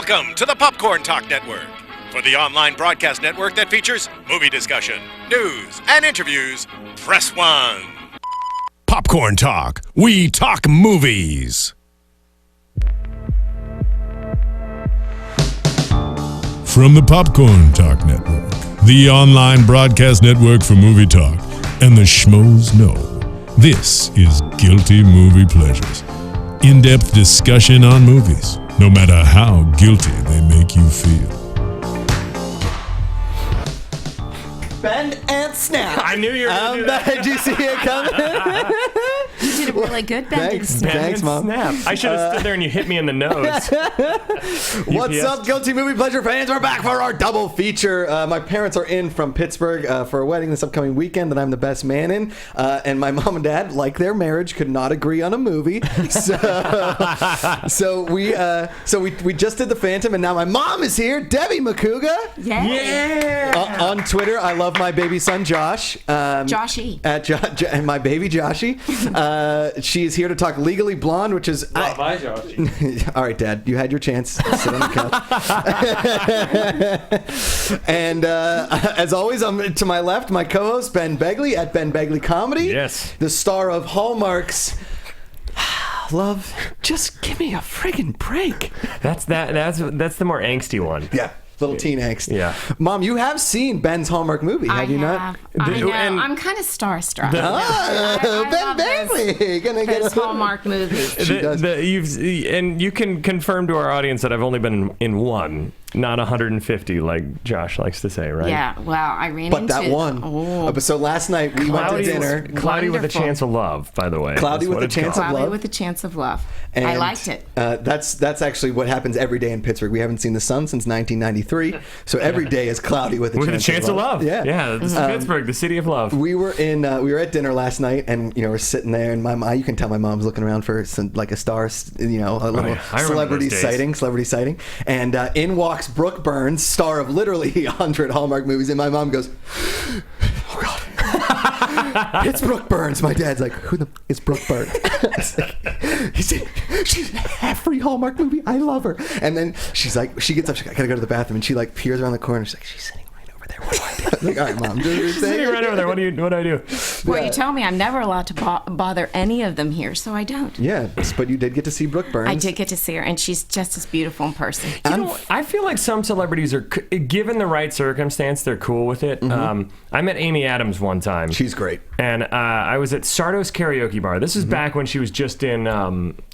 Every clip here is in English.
Welcome to the Popcorn Talk Network, for the online broadcast network that features movie discussion, news, and interviews. Press 1. Popcorn Talk. We talk movies. From the Popcorn Talk Network, the online broadcast network for movie talk, and the schmoes know, this is Guilty Movie Pleasures. In-depth discussion on movies, no matter how guilty they make you feel. Bend and snap. I knew you were going to do that. Did you see it coming? You did a really good bend and snap. Thanks, Mom. Snap. I should have stood there and you hit me in the nose. What's up, Guilty Movie Pleasure fans? We're back for our double feature. My parents are in from Pittsburgh for a wedding this upcoming weekend that I'm the best man in. And my mom and dad, like their marriage, could not agree on a movie. So we just did The Phantom, and now my mom is here, Debbie Macuga. Yeah. On Twitter, I love my baby son Josh. Joshy. And my baby Joshy. She is here to talk Legally Blonde, which is... Bye, Joshy. All right, Dad, you had your chance. Sit on the couch. And as always, I'm to my left, my co-host, Ben Begley, at Ben Begley Comedy. Yes. The star of Hallmark's... Love, just give me a friggin' break. That's the more angsty one. Yeah. Little teen angst. Yeah. Mom, you have seen Ben's Hallmark movie, have you not? I know. And- I'm kind of starstruck. Ben Begley. Gonna get Those Hallmark movies. You can confirm to our audience that I've only been in one, not 150, like Josh likes to say, right? Yeah, well, I ran But into... that one. Oh. So last night we went to dinner. Cloudy with a Wonderful. Chance of Love, by the way. Cloudy That's with what a it's Chance called. of Cloudy Love. with a Chance of Love. And, I liked it. That's actually what happens every day in Pittsburgh. We haven't seen the sun since 1993, so every day is cloudy with a chance of love. Yeah, This is Pittsburgh, the city of love. We were at dinner last night, and we're sitting there, and you can tell my mom's looking around for some, like a star, a little celebrity sighting, and in walks Brooke Burns, star of literally 100 Hallmark movies, and my mom goes, "Oh God." It's Brooke Burns. My dad's like, who the is Brooke Burns? He said, she's in a free Hallmark movie. I love her. And then she's like, she gets up, she's like, I gotta go to the bathroom, and she like peers around the corner. She's like, she's sitting right over there. What do I do? I'm like, all right, Mom, do what you're saying. Sitting right over there. What do I do? Well, you told me I'm never allowed to bother any of them here, so I don't. Yeah, but you did get to see Brooke Burns. I did get to see her, and she's just as beautiful in person. I feel like some celebrities are, given the right circumstance, they're cool with it. I met Amy Adams one time. She's great. And I was at Sardo's Karaoke Bar. This is back when she was just in...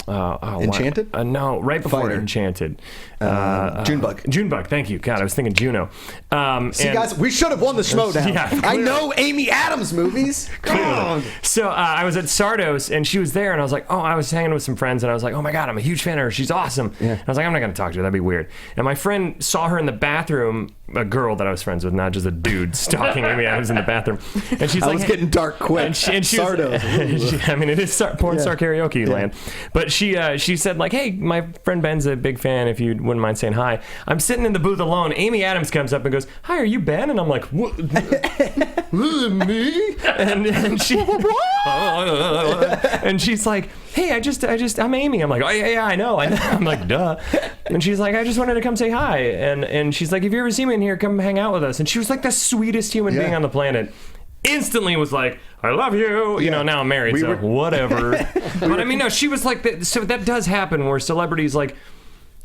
Enchanted? No, right before Fighter. Enchanted. Junebug. Junebug, thank you. God, I was thinking Juno. See, guys, we should have won the Schmoedown. Yeah, I know Amy Adams movies. So I was at Sardo's, and she was there, and I was like, I was hanging with some friends, and I was like, oh my God, I'm a huge fan of her. She's awesome. Yeah. I was like, I'm not going to talk to her. That'd be weird. And my friend saw her in the bathroom, a girl that I was friends with, not just a dude stalking Amy Adams in the bathroom. And she's I like, was getting dark quick. And she Sardo's. it is porn star karaoke land. But she said, like, hey, my friend Ben's a big fan, if you wouldn't mind saying hi. I'm sitting in the booth alone. Amy Adams comes up and goes, hi, are you Ben? And I'm like, what? Me? And she and she's like, hey, I'm Amy. I'm like, oh yeah, I know. I'm like, duh. And she's like, I just wanted to come say hi. And she's like, if you ever see me in here, come hang out with us. And she was like the sweetest human being on the planet. Instantly was like, I love you. You know, now I'm married, whatever. But I mean, no, she was like that. So that does happen where celebrities like,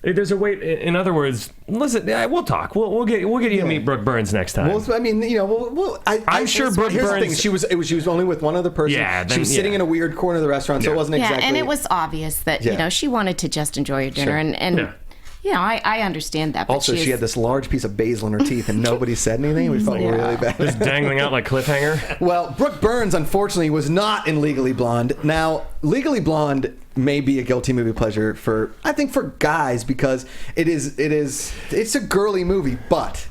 there's a way. In other words, listen, we'll talk. We'll get you to meet Brooke Burns next time. Well, I mean, I'm sure Brooke here's Burns. The thing. She was only with one other person. Yeah, she was sitting in a weird corner of the restaurant, so it wasn't exactly. Yeah, and it was obvious that she wanted to just enjoy her dinner, and I understand that. But also, she had this large piece of basil in her teeth, and nobody said anything. We felt really bad. Just dangling out like cliffhanger. Well, Brooke Burns, unfortunately, was not in Legally Blonde. Now, Legally Blonde may be a guilty movie pleasure for guys, because it's a girly movie, but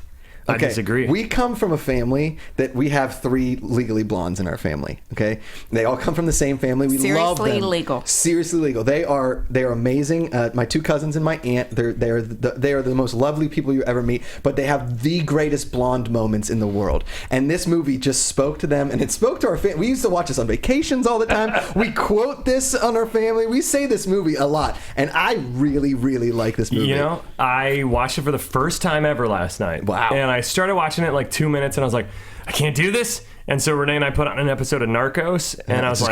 I disagree. We come from a family that we have 3 legally blondes in our family. Okay, they all come from the same family. We love them. Seriously legal. They are amazing. My 2 cousins and my aunt. They are the most lovely people you ever meet. But they have the greatest blonde moments in the world. And this movie just spoke to them, and it spoke to our family. We used to watch this on vacations all the time. We quote this on our family. We say this movie a lot, and I really, really like this movie. You know, I watched it for the first time ever last night. Wow. And I started watching it like 2 minutes, and I was like, I can't do this. And so Renee and I put on an episode of Narcos, and I was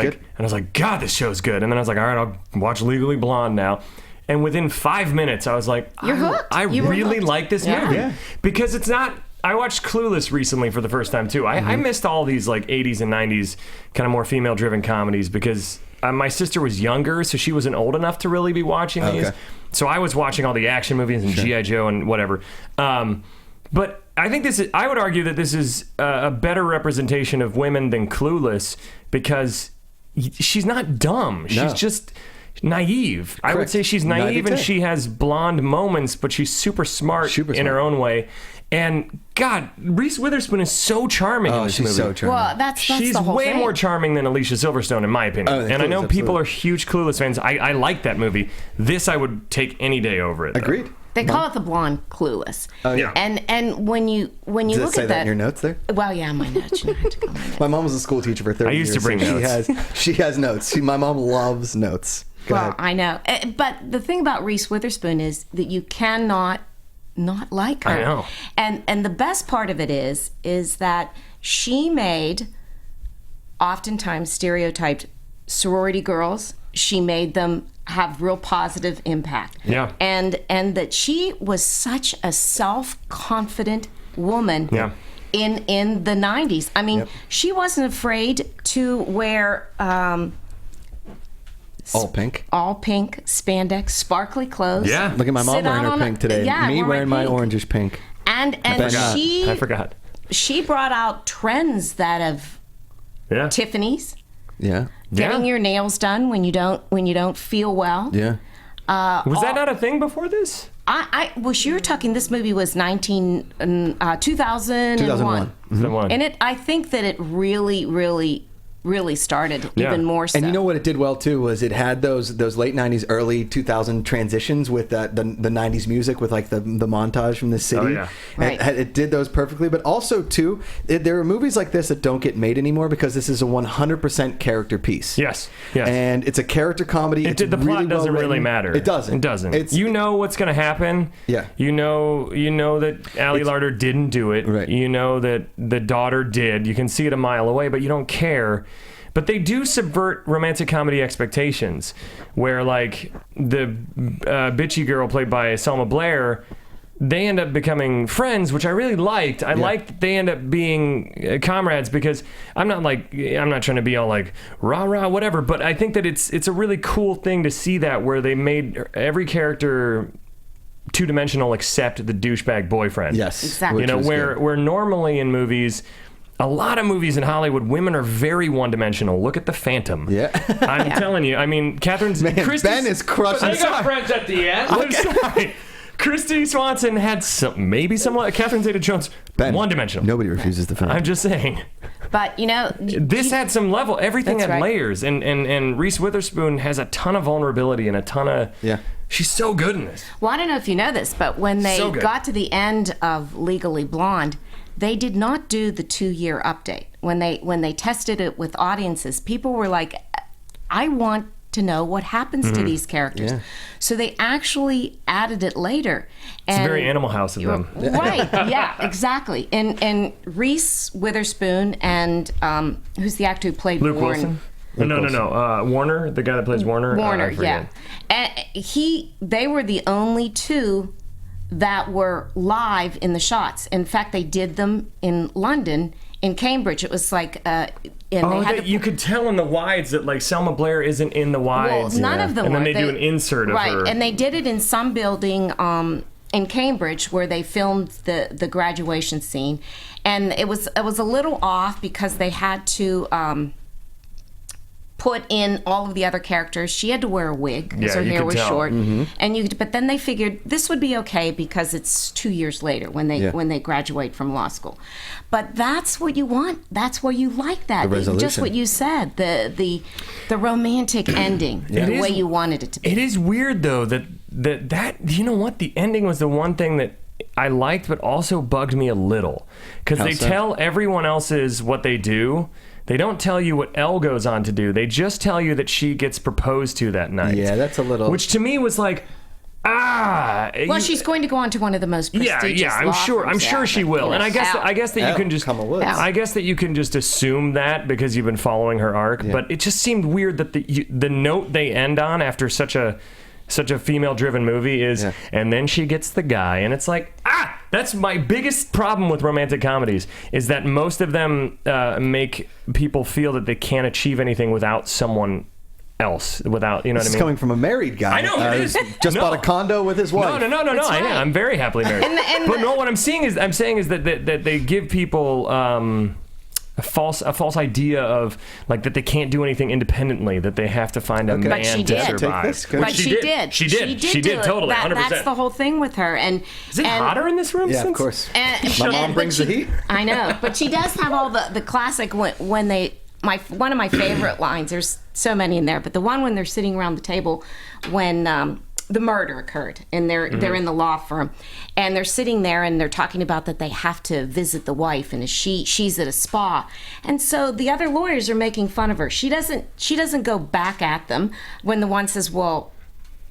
like, God, this show's good. And then I was like, all right, I'll watch Legally Blonde now. And within 5 minutes, I was like, You're hooked. I really like this movie. Yeah. Because it's not... I watched Clueless recently for the first time, too. I missed all these like 80s and 90s kind of more female-driven comedies because my sister was younger, so she wasn't old enough to really be watching these. So I was watching all the action movies and G.I. Joe and whatever. But I think I would argue that this is a better representation of women than Clueless because she's not dumb. She's just naive. Correct. I would say she's naive and she has blonde moments, but she's super smart in her own way. And God, Reese Witherspoon is so charming in this movie. So charming. Well, that's she's the whole way thing. more charming than Alicia Silverstone, in my opinion. And I know people are huge Clueless fans. I like that movie. This I would take any day over it. Agreed. They call it the blonde Clueless. Oh yeah. And when you Does look it say at that in your notes there? Well, yeah, my notes. You know, I had to go my notes. My mom was a school teacher for 30 years. I used to bring notes. She has notes. My mom loves notes. Go ahead. I know. But the thing about Reese Witherspoon is that you cannot not like her. I know. And the best part of it is that she made oftentimes stereotyped sorority girls. She made them have real positive impact. Yeah. And that she was such a self-confident woman. Yeah. In the 90s. I mean, she wasn't afraid to wear all pink spandex, sparkly clothes. Yeah. Look at my mom wearing her pink today. Yeah, me wearing my orangish pink. And I forgot. She brought out trends that have Tiffany's. Yeah. Getting your nails done when you don't feel well. Yeah. Was that not a thing before this? Well, you're talking. This movie was 2001. 2001. And I think that it really started even more so. And you know what it did well too was it had those late 90s, early 2000 transitions with the 90s music with like the montage from the city. Oh, yeah. Right. It did those perfectly, but also too there are movies like this that don't get made anymore because this is a 100% character piece. Yes. And it's a character comedy. The plot doesn't really matter. It doesn't. You know what's going to happen. Yeah. You know that Ali Larter didn't do it. Right. You know that the daughter did. You can see it a mile away, but you don't care. But they do subvert romantic comedy expectations, where like the bitchy girl played by Selma Blair, they end up becoming friends, which I really liked. I liked that they end up being comrades because I'm not trying to be all like rah rah whatever, but I think that it's a really cool thing to see that where they made every character two-dimensional except the douchebag boyfriend. Yes, exactly. You know, where normally in movies. A lot of movies in Hollywood, women are very one-dimensional. Look at The Phantom. Yeah. I'm telling you. I mean, Ben is crushing. They got friends at the end. I'm sorry. Christy Swanson had some. Catherine Zeta-Jones, one-dimensional. Nobody refuses The Phantom. I'm just saying. But, you know... This had some level. Everything had layers. And Reese Witherspoon has a ton of vulnerability and a ton of... Yeah. She's so good in this. Well, I don't know if you know this, but when they got to the end of Legally Blonde... They did not do the 2-year update. When they tested it with audiences, people were like, I want to know what happens to these characters. Yeah. So they actually added it later. It's very Animal House of them. Right, yeah, exactly. And Reese Witherspoon and who's the actor who played Luke Warren? Wilson? No. Warner, the guy that plays Warner. Warner, yeah. And they were the only two that were live in the shots. In fact, they did them in London, in Cambridge. It was like, you could tell in the wides that like Selma Blair isn't in the wides. Well, none of them and were. And then they do an insert of her. Right, and they did it in some building in Cambridge where they filmed the graduation scene, and it was a little off because they had to put in all of the other characters. She had to wear a wig because her you hair could was tell. short, but then they figured this would be okay because it's 2 years later when they graduate from law school. But that's what you want. That's where you like that. The resolution. Just what you said, the romantic ending, the way you wanted it to be. It is weird though that you know what, the ending was the one thing that I liked, but also bugged me a little because they tell everyone else's what they do. They don't tell you what Elle goes on to do. They just tell you that she gets proposed to that night. Yeah, that's a little... Which to me was like, Well, she's going to go on to one of the most prestigious I'm sure she will. And I guess that you can just... I guess that you can just assume that because you've been following her arc. Yeah. But it just seemed weird that the note they end on after such a female-driven movie is, and then she gets the guy. And it's like, that's my biggest problem with romantic comedies, is that most of them make people feel that they can't achieve anything without someone else, without, you know what I mean? This is coming from a married guy. I know, it is. Just bought a condo with his wife. No. Right. I'm very happily married. But no, what I'm saying is that they give people... a false idea of like that they can't do anything independently, that they have to find a man to survive. But she did. She did totally. 100%. That's the whole thing with her. And is it hotter in this room? Yeah, of course. My mom brings the heat. I know, but she does have all the classic when they. One of my favorite lines. There's so many in there, but the one when they're sitting around the table when the murder occurred, and they're in the law firm, and they're sitting there and they're talking about that they have to visit the wife, and she's at a spa, and so the other lawyers are making fun of her. She doesn't go back at them when the one says, "Well,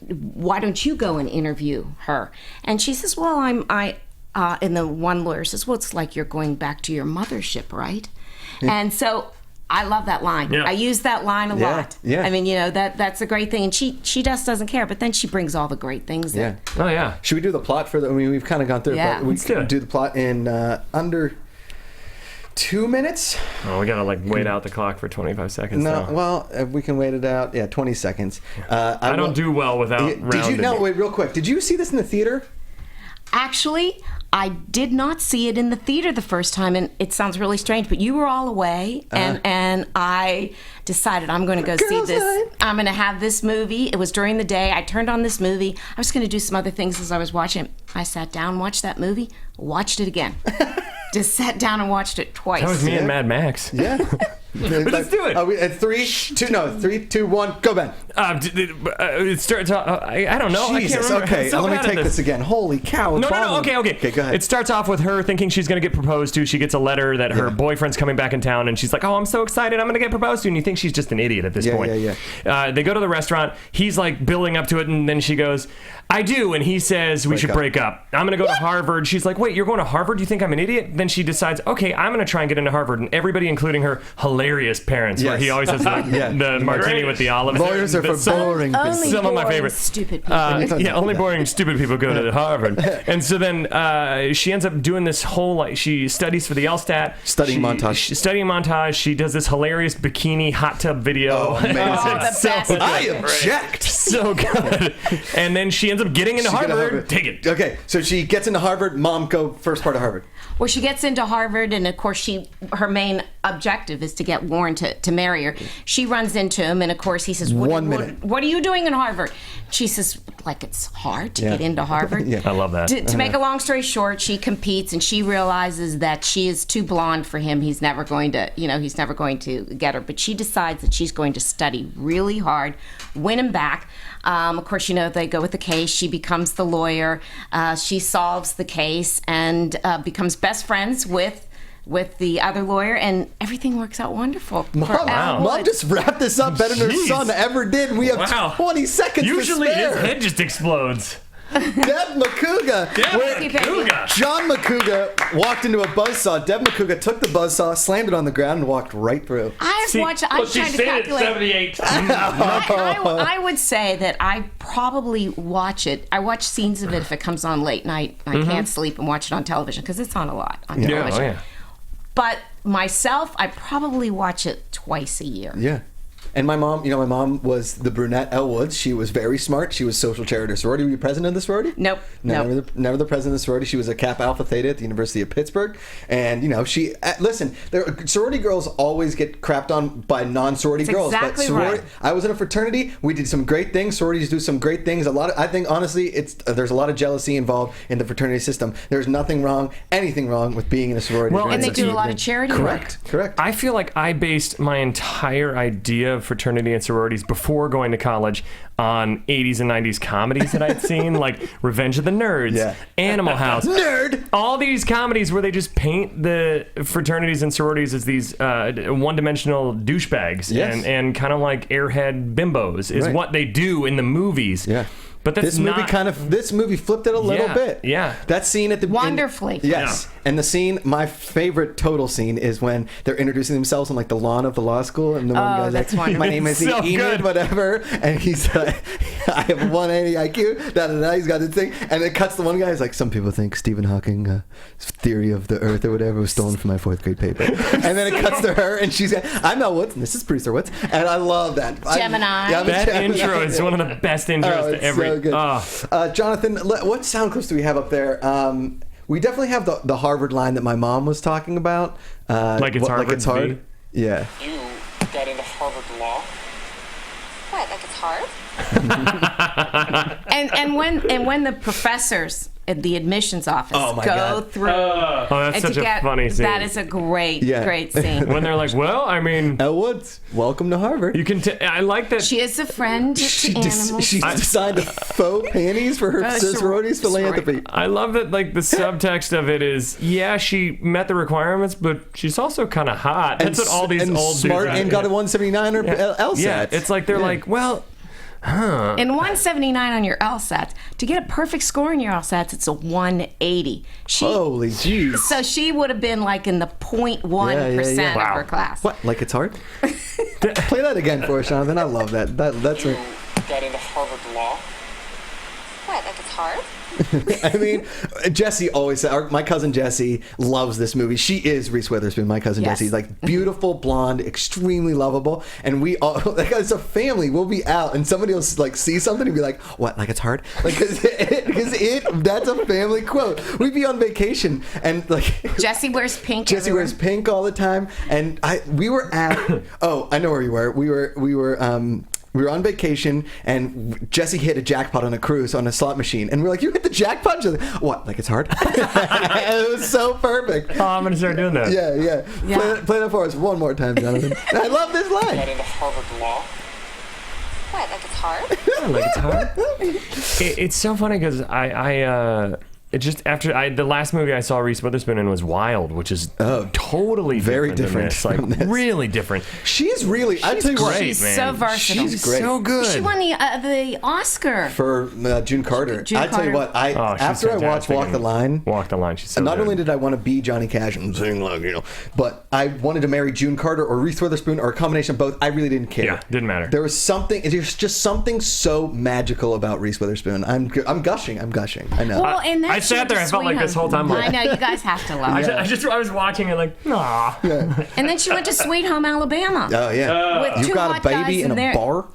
why don't you go and interview her?" And she says, "Well, and the one lawyer says, "Well, it's like you're going back to your mothership, right?" And so I love that line. Yeah. I use that line a lot. Yeah. I mean, that's a great thing. And she just doesn't care, but then she brings all the great things in. Oh, yeah. Should we do the plot for I mean, we've kind of gone through it, but we can do the plot in under 2 minutes. Oh, we got to wait out the clock for 25 seconds. No, well, we can wait it out. Yeah, 20 seconds. I don't do well without rounding. Wait, real quick. Did you see this in the theater? Actually, I did not see it in the theater the first time, and it sounds really strange, but you were all away, and I decided I'm going to go see this. I'm going to have this movie. It was during the day. I turned on this movie. I was going to do some other things as I was watching it. I sat down, watched that movie, watched it again. Just sat down and watched it twice. That was me and Mad Max. Yeah. But let's do it. Are we at 3, 2, 1, go, Ben. It starts off, I don't know. Jesus, I can't remember. okay. Let me take this again. Holy cow. No, okay, go ahead. It starts off with her thinking she's going to get proposed to. She gets a letter that her boyfriend's coming back in town, and she's like, oh, I'm so excited. I'm going to get proposed to. And you think she's just an idiot at this point. They go to the restaurant. He's building up to it, and then she goes, I do. And he says, we should break up. I'm going to go to Harvard. She's like, wait, you're going to Harvard? You think I'm an idiot? Then she decides, okay, I'm going to try and get into Harvard. And everybody, including her hilarious parents, where he always has the martini with the olives. Lawyers are for boring people. Some of my favorites. Stupid people. Only boring stupid people go to Harvard. And so then she ends up doing this whole, she studies for the LSAT. Studying montage. She does this hilarious bikini hot tub video. Oh, amazing. The best. I object. So good. And then she ends up getting into Harvard. Take it. Okay, so she gets into Harvard. Mom, go first part of Harvard. Well, she gets into Harvard, and of course, her main objective is to get Warren to marry her. She runs into him, and of course, he says, what are you doing in Harvard? She says, it's hard to get into Harvard. I love that. To make a long story short, she competes, and she realizes that she is too blonde for him. He's never going to get her. But she decides that she's going to study really hard, win him back. Of course, they go with the case. She becomes the lawyer. She solves the case and becomes best friends with the other lawyer, and everyevering works out wonderful. Mom just wrapped this up better than her son ever did. We have 20 seconds Usually to spare. his head just explodes. Deb Macuga. John Macuga walked into a buzzsaw. Deb Macuga took the buzzsaw, slammed it on the ground, and walked right through. I'm trying to calculate. 78. I would say that I probably watch it. I watch scenes of it if it comes on late night. I can't sleep and watch it on television because it's on a lot on television. But myself, I probably watch it twice a year. Yeah. And my mom was the brunette Elle Woods. She was very smart. She was social chair at her sorority. Were you president of the sorority? Nope. No, never the president of the sorority. She was a Kappa Alpha Theta at the University of Pittsburgh. And, she... listen, sorority girls always get crapped on by non-sorority girls. Exactly but right. I was in a fraternity. We did some great things. Sororities do some great things. I think, honestly, there's a lot of jealousy involved in the fraternity system. There's anything wrong with being in a sorority. Well, and they do a lot of charity work. Correct. I feel like I based my entire idea of fraternity and sororities before going to college on 80s and 90s comedies that I'd seen, like Revenge of the Nerds, Animal House. Nerd! All these comedies where they just paint the fraternities and sororities as these one-dimensional douchebags and kind of like airhead bimbos is what they do in the movies. Yeah. But that's this movie flipped it a little bit. Yeah. That scene at the wonderfully. Yes. Yeah. And the scene, my favorite total scene is when they're introducing themselves on like the lawn of the law school, and the one guy's like, wonderful. "My name is so Enid, whatever," and he's like, "I have 180 IQ." He's got this thing, and it cuts the one guy. He's like, "Some people think Stephen Hawking's theory of the Earth or whatever was stolen from my 4th grade paper," and then it cuts to her, and she's like, "I'm Elle Woods, and this is producer Woods," and I love that. Gemini. That intro is one of the best intros to every. So good. Jonathan, what sound clips do we have up there? We definitely have the Harvard line that my mom was talking about. Like it's Harvard. Like it's hard. Yeah. You got into Harvard Law? What? Like it's hard? and when the professors at the admissions office go through. That's such a funny scene. That is a great scene. When they're like, well, I mean, Elle Woods, welcome to Harvard. You can. I like that. She is a friend to animals. She designed faux panties for her sorority's philanthropy. I love that. Like the subtext of it is, she met the requirements, but she's also kind of hot. That's what all these old smart dudes and got a 179 or LSAT. Yeah, it's like they're like, well. Huh. And 179 on your LSATs. To get a perfect score in your LSATs, it's a 180. Holy jeez. So she would have been like in the 0.1% of her class. What? Like it's hard? Play that again for us, Jonathan. I love that. That's you got into Harvard Law? What? Like it's hard? I mean, Jesse always said, my cousin Jesse loves this movie. She is Reese Witherspoon, my cousin Jesse. Like beautiful, blonde, extremely lovable. And we all, like as a family, we'll be out and somebody will like see something and be like, what, like it's hard? Like, because that's a family quote. We'd be on vacation and like. Jesse wears pink. Jesse wears pink all the time. And we were at, I know where you were. We were on vacation, and Jesse hit a jackpot on a cruise on a slot machine. And we're like, you hit the jackpot? She's like, what? Like it's hard? It was so perfect. Oh, I'm going to start doing that. Yeah. Play that for us one more time, Jonathan. I love this line. Got into Harvard Law? What? Like it's hard? Like it's hard? It's so funny because it just after the last movie I saw Reese Witherspoon in was Wild, which is totally very different. Like really different. She's really. I tell you what, she's so versatile. She's great. So good. She won the Oscar for June Carter. I tell you what, after I watched Walk the Line, she's so not good. only did I want to be Johnny Cash and sing like but I wanted to marry June Carter or Reese Witherspoon or a combination of both. I really didn't care. Yeah, didn't matter. There's just something so magical about Reese Witherspoon. I'm gushing. I know. Well, and I sat there. I felt like this whole time. I know you guys have to love it. I was watching it like, nah. Yeah. And then she went to Sweet Home Alabama. Oh yeah. With You two got hot a baby guys in a bar.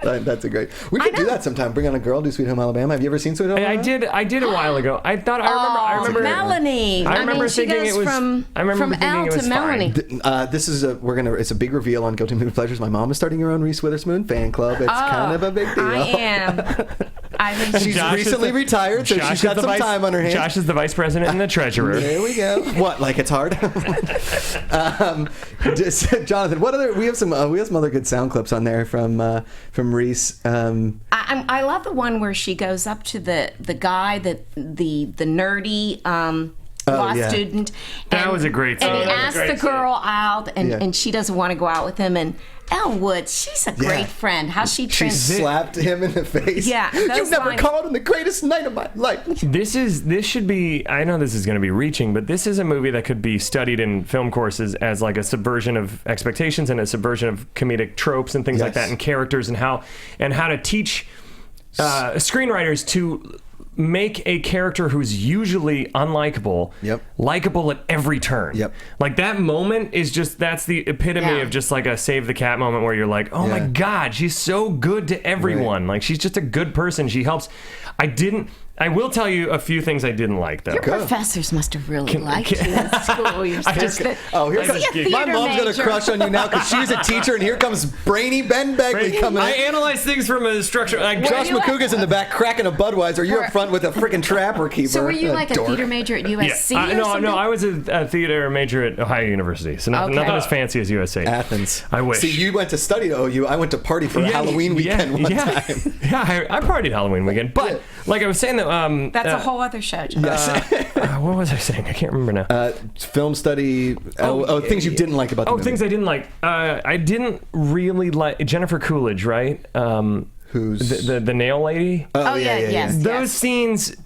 That's a great. We could do that sometime. Bring on a girl, do Sweet Home Alabama. Have you ever seen Sweet Home Alabama? I did a while ago. I remember Melanie. I remember thinking it was from Elle to Melanie. This is it's a big reveal on Guilty Movie Pleasures. My mom is starting her own Reese Witherspoon fan club. It's kind of a big deal. I am. I think she's recently retired, so she's got some time on her hands. Josh is the vice president and the treasurer. There we go. What? Like it's hard? Jonathan, what other? We have some other good sound clips on there from Reese. I love the one where she goes up to the guy the nerdy law student. That was a great scene. And he asks the girl out, and she doesn't want to go out with him. And Elle Woods, she's a great friend. How she slapped him in the face. Yeah, you've never called on the greatest night of my life. This should be. I know this is going to be reaching, but this is a movie that could be studied in film courses as like a subversion of expectations and a subversion of comedic tropes and things like that, and characters, and how to teach screenwriters to make a character who's usually unlikable, likable at every turn. Like that moment is just, that's the epitome of just like a save the cat moment where you're like, oh my God, she's so good to everyone. Like she's just a good person. She helps. I will tell you a few things I didn't like, though. Your professors must have really liked you in school. You're my mom's going to crush on you now because she's a teacher, and here comes brainy Ben Begley coming in. I analyze things from a structure. Like, Josh Macuga's in the back cracking a Budweiser. You're up front with a freaking trapper keeper. So were you like a theater major at USC or something? No, I was a theater major at Ohio University, so nothing as fancy as USC. Athens. I wish. See, you went to study to OU. I went to party for a Halloween weekend one time. Yeah, I partied Halloween weekend. But, like I was saying, that's a whole other show, John. What was I saying? I can't remember now. Film study. Things you didn't like about the movie. Things I didn't like. I didn't really like Jennifer Coolidge, right? Who's the nail lady? Yes. Those scenes.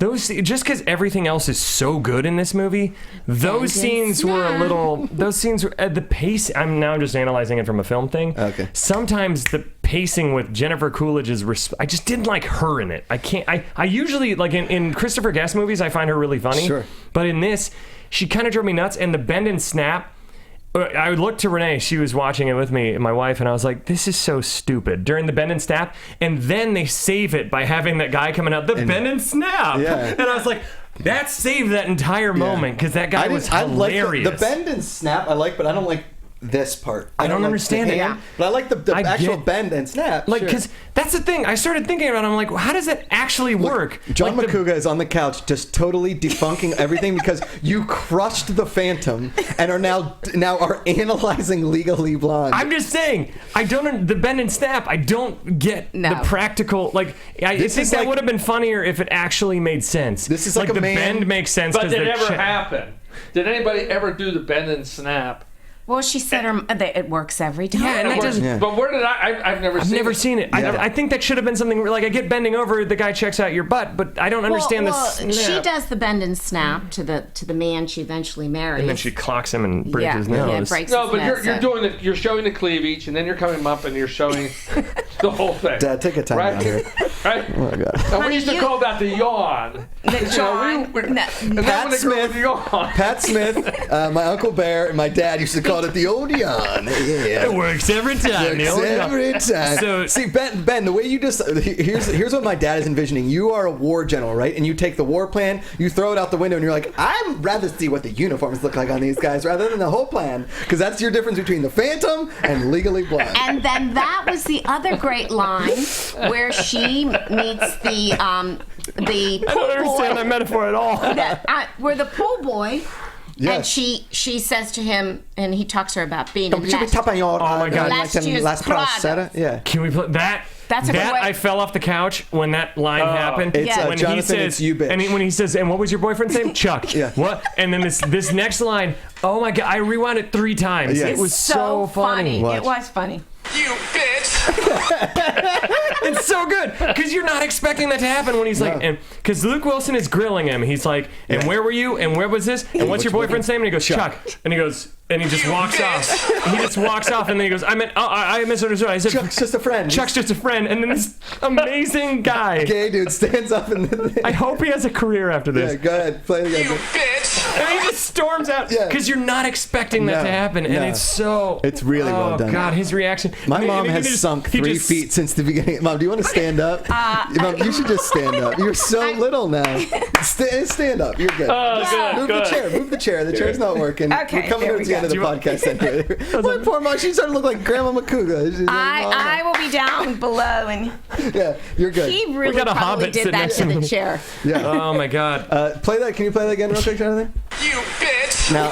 Just because everything else is so good in this movie, those scenes were a little. Those scenes were the pace. I'm now just analyzing it from a film thing. Okay. Sometimes the pacing with Jennifer Coolidge's. I just didn't like her in it. I can't. I usually like in Christopher Guest movies. I find her really funny. Sure. But in this, she kind of drove me nuts. And the bend and snap. I looked to Renee, she was watching it with me, my wife, and I was like, this is so stupid. During the bend and snap, and then they save it by having that guy coming out, bend and snap. Yeah. And I was like, that saved that entire moment, because that guy was hilarious. The bend and snap I like, but I don't like this part. I don't understand it. But I like the actual bend and snap. Like, because that's the thing. I started thinking about it. I'm like, well, how does that actually work? John Macuga is on the couch just totally debunking everything because you crushed the Phantom and are now are analyzing Legally Blonde. I'm just saying, the bend and snap, I don't get the practical, I think that would have been funnier if it actually made sense. This is like the bend makes sense. But did it ever happen? Did anybody ever do the bend and snap? Well, she said it works every time. Yeah, and that doesn't. But where did I've never seen it. I think that should have been something like I get bending over, the guy checks out your butt, but I don't understand this. She does the bend and snap to the man she eventually marries, and then she clocks him and breaks his nose. Yeah, breaks his nose. You're showing the cleavage, and then you're coming up and you're showing the whole thing. Dad, take a time out here. Right? Oh my God. And we used to call that the yawn. Pat Smith, my Uncle Bear, and my dad used to call it the old yawn. Yeah. It works every time. Every time. So, see, Ben, the way you just here's what my dad is envisioning. You are a war general, right? And you take the war plan, you throw it out the window, and you're like, I'd rather see what the uniforms look like on these guys rather than the whole plan, because that's your difference between the Phantom and Legally Blonde. And then that was the other great line where she meets the pool boy. I don't understand that metaphor at all. Where the pool boy. Yes. And she says to him, and he talks to her about being in last year's Prada. Yeah. Can we play that? That's a good way. I fell off the couch when that line happened. It's when Jonathan, he says, it's you, bitch. And when he says, and what was your boyfriend's name? Chuck. Yeah. What? And then this next line, oh my God, I rewound it 3 times. Yes. It was so funny. It was funny. You bitch! It's so good because you're not expecting that to happen when he's like, and because Luke Wilson is grilling him. He's like, and where were you? And where was this? And what's your boyfriend's name? And he goes, Chuck. And he goes, and he just walks off. He just walks off, and then he goes, I misunderstood. I said, Chuck's just a friend. Chuck's just a friend. And then this amazing guy, gay dude, stands up and I hope he has a career after this. Yeah, go ahead, play it again. You bitch! And he just storms out because you're not expecting that to happen, and it's so. It's really well done. Oh God, his reaction. My mom has sunk 3 feet since the beginning. Mom, do you want to stand up? Mom, you should just stand up. You're so little now. Stand up. You're good. Good. Move the chair. The chair's not working. Okay, we're coming towards the end of the podcast anyway. My poor mom, she's starting to look like Grandma Macuga. I will be down below, and you're good. He really probably did that to the chair. Yeah. Oh my God. Play that. Can you play that again real quick, Jonathan? You bitch! Now,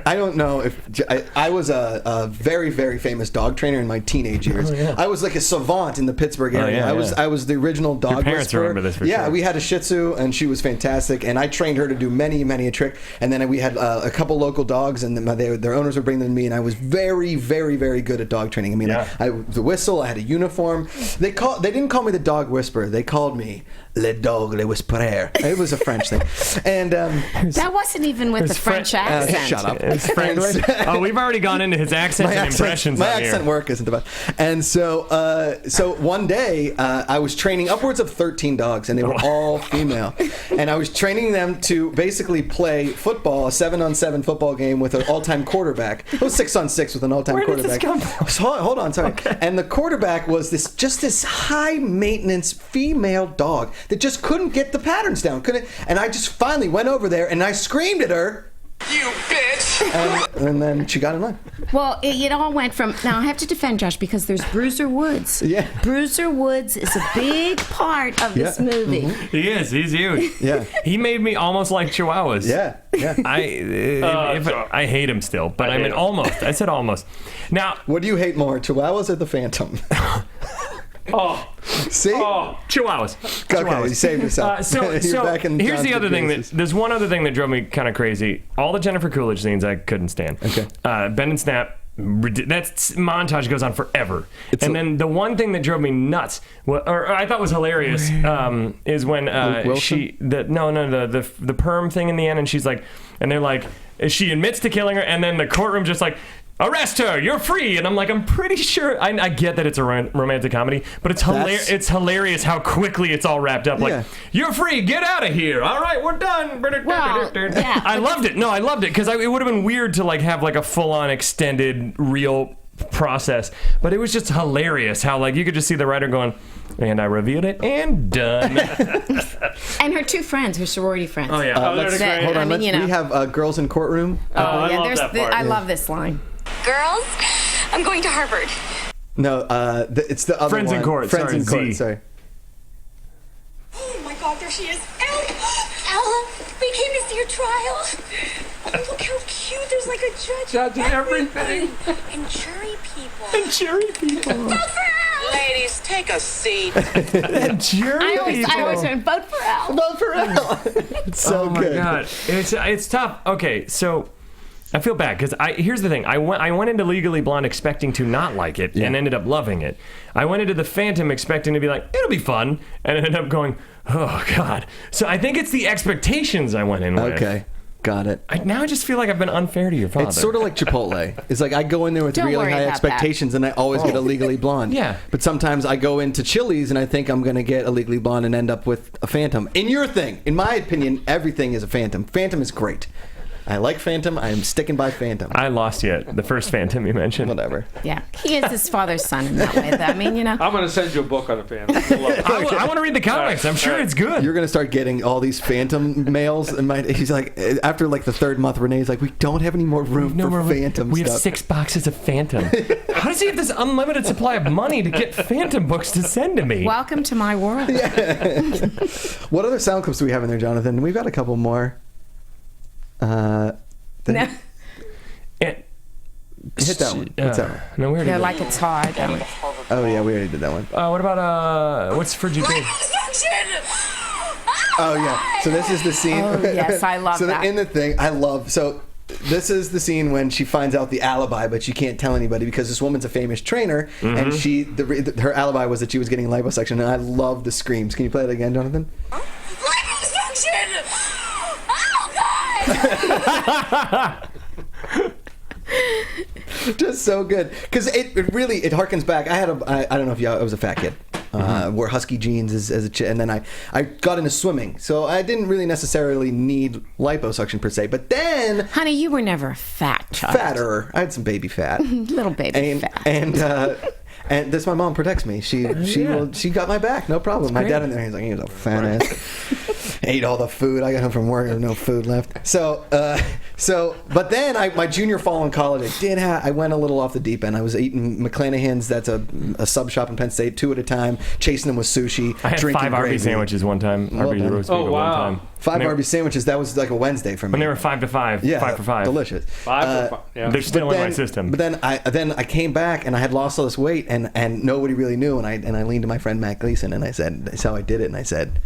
I don't know if I was a very, very famous dog trainer in my teenage years. I was like a savant in the Pittsburgh area. I was the original dog Your parents whisperer. remember this for sure. sure. We had a Shih Tzu, and she was fantastic. And I trained her to do many a trick. And then we had a couple local dogs, and their owners would bring them to me, and I was very, very, very good at dog training. I mean, the whistle, I had a uniform. They didn't call me the dog whisperer. They called me Le Dog Le Whisperer. It was a French thing. And that wasn't even with the French accent. accent. Shut up. His friend would? Oh, we've already gone into his accents and impressions. My on accent here. work isn't the best. And so one day I was training upwards of 13 dogs, and they were all female. And I was training them to basically play football, a 7-on-7 football game with an all-time quarterback. It was 6-on-6 with an all-time Where quarterback. did this come from? So, hold on, sorry. Okay. And the quarterback was this high-maintenance female dog that just couldn't get the patterns down. And I just finally went over there and I screamed at her. You bitch! And then she got in line. Well, it all went from. Now I have to defend Josh because there's Bruiser Woods. Yeah. Bruiser Woods is a big part of this movie. Mm-hmm. He is. He's huge. Yeah. He made me almost like Chihuahuas. Yeah. I hate him still, but I mean almost. I said almost. Now, What do you hate more, Chihuahuas or the Phantom? Oh, See? Chihuahuas. Okay, you saved yourself. So You're back in here's the John's other good thing graces. there's one other thing that drove me kind of crazy. All the Jennifer Coolidge scenes I couldn't stand. Okay. Bend and Snap. That montage goes on forever. Then the one thing that drove me nuts, or I thought was hilarious, is when the perm thing in the end, and she's like, and they're like, she admits to killing her, and then the courtroom just like, arrest her, you're free. And I'm like, I'm pretty sure, I get that it's a romantic comedy, but it's hilarious. It's hilarious how quickly it's all wrapped up. Like, you're free, get out of here. All right, we're done. Well, yeah, I loved it. No, I loved it because it would have been weird to like have like a full-on extended real process, but it was just hilarious how like you could just see the writer going, and I revealed it and done. And her two friends, her sorority friends. Oh yeah. Hold on, we have Girls in Courtroom. I love there's that part. I love this line. Girls, I'm going to Harvard. No, it's the other Friends one. in Court. Friends in Court, Z. sorry. Oh my God, there she is. Ella, we came to see your trial. Oh, look how cute. There's like a judge and everything. And jury people. And jury people. Vote for Elle. Ladies, take a seat. And jury I always people. went, vote for Elle. Vote for Elle. It's so Oh my good. god, it's tough. Okay, so I feel bad because here's the thing. I went into Legally Blonde expecting to not like it and ended up loving it. I went into The Phantom expecting to be like, it'll be fun, and ended up going, oh god. So I think it's the expectations I went in with. Okay, got it. Now I just feel like I've been unfair to your father. It's sort of like Chipotle. It's like I go in there with Don't really worry high about expectations, and I always get a Legally Blonde. Yeah. But sometimes I go into Chili's, and I think I'm going to get a Legally Blonde and end up with a Phantom. In your thing, in my opinion, everything is a Phantom. Phantom is great. I like Phantom. I am sticking by Phantom. I lost you at the first Phantom you mentioned. Whatever. Yeah, he is his father's son in that way. I mean, I'm going to send you a book on a fan. I want to read the comics. I'm sure it's good. You're going to start getting all these Phantom mails. And he's like, after like the third month, Renee's like, we don't have any more room for Phantom We stuff. have 6 boxes of Phantom. How does he have this unlimited supply of money to get Phantom books to send to me? welcome to my world. What other sound clips do we have in there, Jonathan? We've got a couple more. No, Hit that one. What's that one? No, we already they're did. like it's hard. Oh, yeah, we already did that one. What about what's for GP? Oh, yeah. So this is the scene. Oh, yes, I love so that. In the thing, so this is the scene when she finds out the alibi, but she can't tell anybody because this woman's a famous trainer, and her alibi was that she was getting liposuction, and I love the screams. Can you play it again, Jonathan? Liposuction! Oh, God! Just so good because it really harkens back. I don't know if I was a fat kid. Wore husky jeans as a and then I got into swimming, so I didn't really necessarily need liposuction per se. But then, Honey, you were never a fat child. fatter. I had some baby fat, Little baby fat. And this my mom protects me. She got my back, no problem. My dad in there, he's like, he was a fat ass. Ate all the food. I got home from work, there was no food left. But then my junior fall in college, I went a little off the deep end. I was eating McClanahan's, that's a sub shop in Penn State, 2 at a time, chasing them with sushi. I had 5 Arby's sandwiches one time. Arby's roast beef at one time. 5 Arby's sandwiches. That was like a Wednesday for me. When they were 5 to 5. Yeah, 5 for 5. delicious. 5 for 5. Yeah. They're still in my system. But then I came back and I had lost all this weight and nobody really knew, and I leaned to my friend Matt Gleason and I said, that's how I did it, and I said,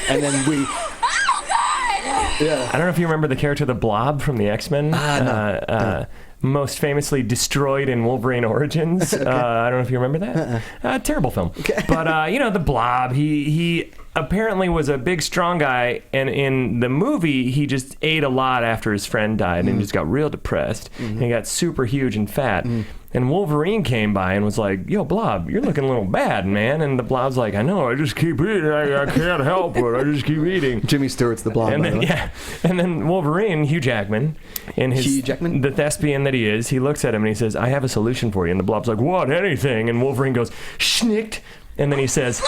and then we. Oh, God! Yeah. I don't know if you remember the character the Blob from the X-Men. No. Most famously destroyed in Wolverine Origins. I don't know if you remember that. Terrible film. Okay. But the Blob, he apparently was a big, strong guy, and in the movie, he just ate a lot after his friend died, and he just got real depressed, and he got super huge and fat. And Wolverine came by and was like, yo, Blob, you're looking a little bad, man. And the Blob's like, I know, I just keep eating. I can't help it. I just keep eating. Jimmy Stewart's the Blob. And then, and then Wolverine, Hugh Jackman, in the thespian that he is, he looks at him and he says, I have a solution for you. And the Blob's like, what? Anything? And Wolverine goes, schnicked. And then he says,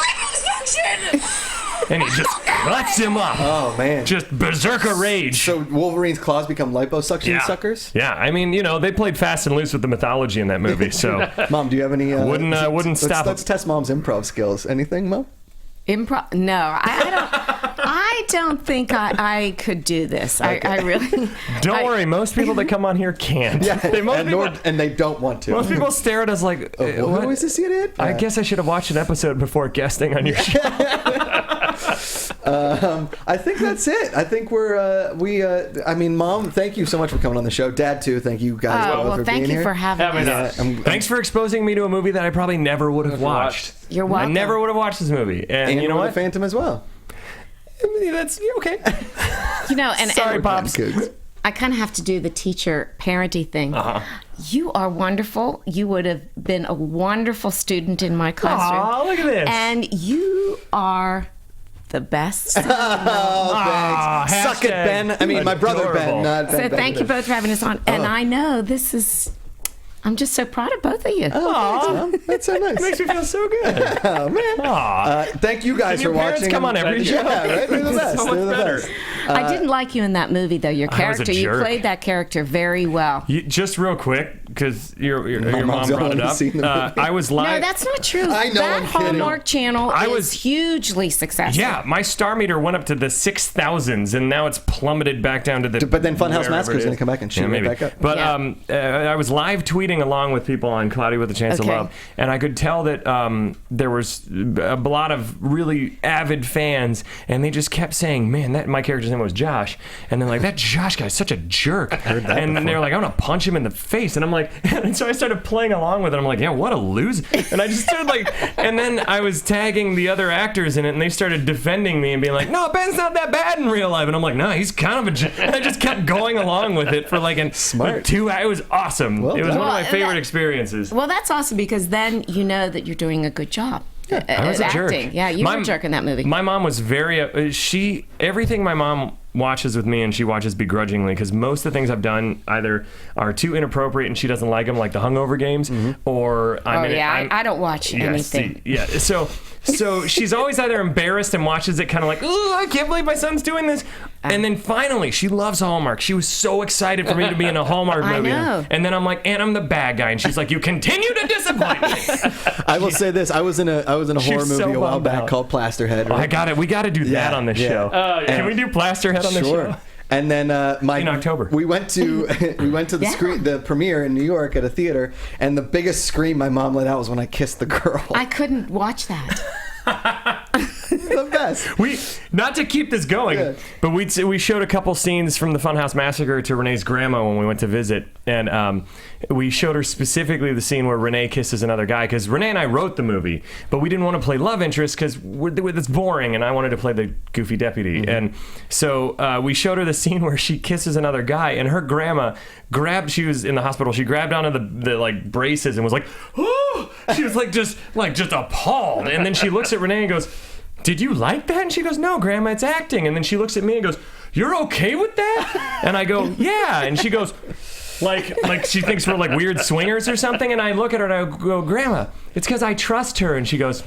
and he just cuts him up. Oh, man. Just berserker rage. So Wolverine's claws become liposuction suckers? Yeah, I mean, they pplayed fast and loose with the mythology in that movie, so... Mom, do you have any... wouldn't stop... Let's test Mom's improv skills. Anything, Mom? Improv? No, I don't think I could do this. Okay. I really... Don't worry, most people that come on here can't. Yeah, and they don't want to. Most people stare at us like... what was this you did? I guess I should have watched an episode before guesting on your show. I think that's it. I think I mean, Mom, thank you so much for coming on the show. Dad, too. Thank you guys both for being here. Thank you for having us. Thanks for exposing me to a movie that I probably never would have watched. You're welcome. I never would have watched this movie. And you know what? The Phantom as well. That's okay. Sorry, Pops. I kind of have to do the teacher parenting thing. You are wonderful. You would have been a wonderful student in my classroom. Oh, look at this. And you are the best. Thanks. Suck it, Ben. I mean, my brother, Ben. Not Ben. So thank you both for having us on. And I know this is... I'm just so proud of both of you. Oh, thanks, Mom. That's so nice. It makes me feel so good. Oh, man. Thank you guys for watching. Come on every show. Yeah, right? They're the best. So They're the best. I didn't like you in that movie, though. Your character, you played that character very well. Just real quick, because your mom brought it up. I was live. No, that's not true. I know. That Hallmark Channel is hugely successful. Yeah, my star meter went up to the 6,000s, and now it's plummeted back down to the. But then Funhouse Massacre is going to come back and shoot it back up. But I was live tweeting along with people on Cloudy with a Chance of Love, and I could tell that there was a lot of really avid fans, and they just kept saying, "Man, that my character's name was Josh," and they're like, "That Josh guy's such a jerk," and they were like, "I want to punch him in the face," and I'm like, and so I started playing along with it. I'm like, "Yeah, what a loser!" And I just started like, and then I was tagging the other actors in it, and they started defending me and being like, "No, Ben's not that bad in real life," and I'm like, "No, he's kind of a jerk." And I just kept going along with it for like Smart. 2 hours. It was awesome. It was one of my favorite experiences. Well, that's awesome because then you know that you're doing a good job. I was a acting. jerk. Yeah, you were a jerk in that movie. My mom was very... everything my mom watches with me, and she watches begrudgingly, because most of the things I've done either are too inappropriate and she doesn't like them, like the Hungover Games, or... I don't watch anything. So she's always either embarrassed and watches it kind of like, oh, I can't believe my son's doing this. And then finally, she loves Hallmark. She was so excited for me to be in a Hallmark movie. I know. And then I'm like, and I'm the bad guy. And she's like, you continue to disappoint me. I will say this. I was in a horror movie a while back called Plasterhead. Right? I got it. We got to do that on this show. Can we do Plasterhead on this show? And then in October, we went to the premiere in New York at a theater, and the biggest scream my mom let out was when I kissed the girl. I couldn't watch that. The best. Not to keep this going, but we showed a couple scenes from the Funhouse Massacre to Renee's grandma when we went to visit, and we showed her specifically the scene where Renee kisses another guy, because Renee and I wrote the movie, but we didn't want to play love interest because it's boring, and I wanted to play the goofy deputy, and so we showed her the scene where she kisses another guy, and her grandma she was in the hospital, she grabbed onto the like braces and was like, oh, she was just appalled, and then she looks at Renee and goes, did you like that? And she goes, no, Grandma, it's acting. And then she looks at me and goes, you're okay with that? And I go, yeah. And she goes, like she thinks we're like weird swingers or something. And I look at her and I go, Grandma, it's because I trust her. And she goes,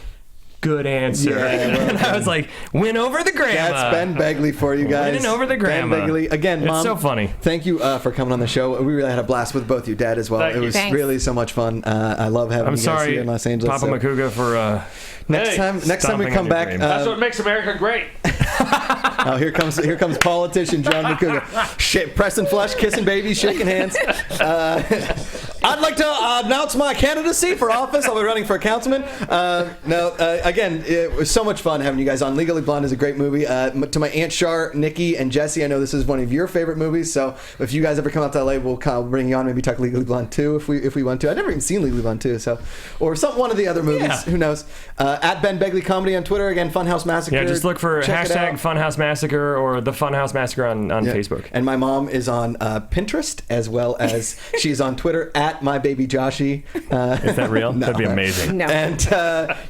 good answer. Yeah, and I was like, win over the grandma. That's Ben Begley for you guys. Winning over the grandma. Ben Begley. Again, Mom, it's so funny. Thank you for coming on the show. We really had a blast with both you, Dad, as well. It was really so much fun. I love having you guys here in Los Angeles. Papa Macuga, for next time we come back. That's what makes America great. Oh, here comes politician John Macuga. Pressing flesh, kissing babies, shaking hands. I'd like to announce my candidacy for office. I'll be running for councilman. Again, it was so much fun having you guys on. Legally Blonde is a great movie. To my Aunt Char, Nikki, and Jesse, I know this is one of your favorite movies, so if you guys ever come out to LA, we'll bring you on, maybe talk Legally Blonde 2 if we want to. I've never even seen Legally Blonde 2, so, or one of the other movies. Yeah. Who knows? At Ben Begley Comedy on Twitter. Again, Funhouse Massacre. Yeah, just look for hashtag Funhouse Massacre or the Funhouse Massacre on Facebook. And my mom is on Pinterest, as well as she's on Twitter at mybabyjoshi. Is that real? No. That'd be amazing. No. And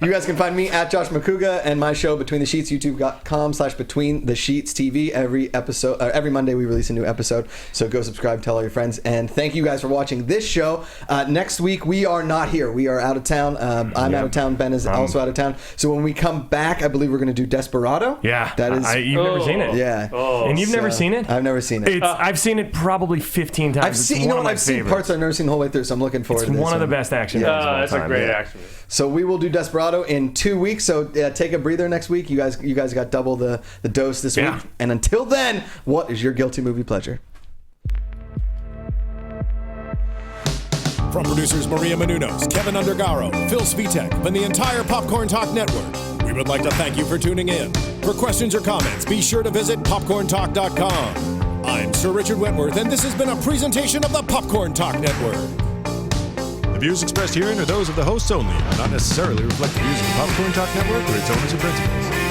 you guys can find me at Josh Macuga and my show Between the Sheets, youtube.com/Between the Sheets TV. Every Monday we release a new episode, so go subscribe, tell all your friends, and thank you guys for watching this show. Next week we are not here. We are out of town. I'm out of town. Ben is also out of town. So when we come back, I believe we're going to do Desperado. Yeah. That is. You've never seen it. Yeah. And you've never seen it? I've never seen it. I've seen it probably 15 times. I've seen parts. I've never seen the whole way through, so I'm looking forward to this. It's one of the best action movies of all That's time. a great action movie. So we will do Desperado in 2 weeks. So take a breather next week. You guys got double the dose this week. And until then, what is your guilty movie pleasure? From producers Maria Menounos, Kevin Undergaro, Phil Svitek, and the entire Popcorn Talk Network, we would like to thank you for tuning in. For questions or comments, be sure to visit popcorntalk.com. I'm Sir Richard Wentworth, and this has been a presentation of the Popcorn Talk Network. The views expressed herein are those of the hosts only and do not necessarily reflect the views of the Popcorn Talk Network or its owners and principals.